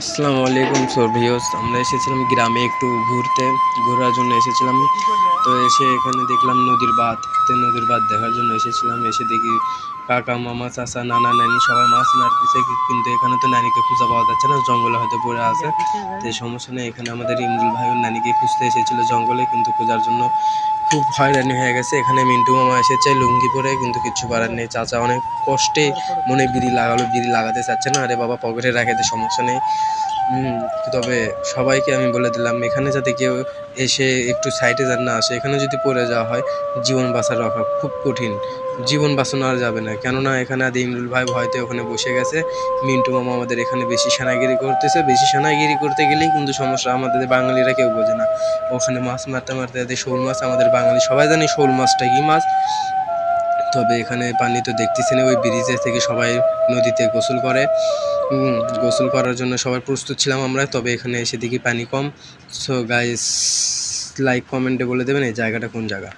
আসসালামু আলাইকুম ভিউয়ার্স, আমরা এসেছিলাম গ্রামে একটু ঘোরার জন্য এসেছিলাম। তো এসে এখানে দেখলাম নদীর বাঁধ। তো নদীর বাঁধ দেখার জন্য এসেছিলাম। এসে দেখি কাকা, মামা, চাচা, নানা, নানি সবাই মাছ মারতেছে, কিন্তু এখানে তো নানিকে খুঁজে পাওয়া যাচ্ছে না, জঙ্গলে হয়তো পড়ে আছে। তো এই সমস্যা নেই, এখানে আমাদের ইমরুল ভাই ওর নানিকে খুঁজতে এসেছিল জঙ্গলে, কিন্তু খোঁজার জন্য খুব হয়রানি হয়ে গেছে। এখানে মিন্টু মামা এসেছে লুঙ্গি পরে, কিন্তু কিচ্ছু করার নেই। চাচা অনেক কষ্টে মনে বিড়ি লাগালো, বিড়ি লাগাতে চাচ্ছে না। আরে বাবা, পকেটে রাখে, সমস্যা নেই। তবে সবাইকে আমি বলে দিলাম এখানে যাতে কেউ এসে একটু সাইডে যান না আসে। এখানে যদি পড়ে যাওয়া হয় জীবন বাঁচার রাখা খুব কঠিন, জীবন বাঁচানো আর যাবে না। কেননা এখানে আদি ইমরুল ভাই ভয়তে ওখানে বসে গেছে। মিন্টু মামা আমাদের এখানে বেশি সেনাগিরি করতেছে। বেশি সেনাগিরি করতে গেলেই কিন্তু সমস্যা, আমাদের বাঙালিরা কেউ বোঝে না। ওখানে মাছ মারতে মারতে যাতে শোল মাছ, আমাদের বাঙালি সবাই জানি শোল মাছটা কি মাছ। তবে এখানে পানি তো দেখতেছেন, ওই ব্রিজের থেকে সবাই নদীতে গোসল করে। গোসল করার জন্য সবাই প্রস্তুত ছিলাম আমরা। তবে এখানে এসে দেখি পানি কম। সো গাইস, লাইক কমেন্টে বলে দেবেন এই জায়গাটা কোন জায়গা।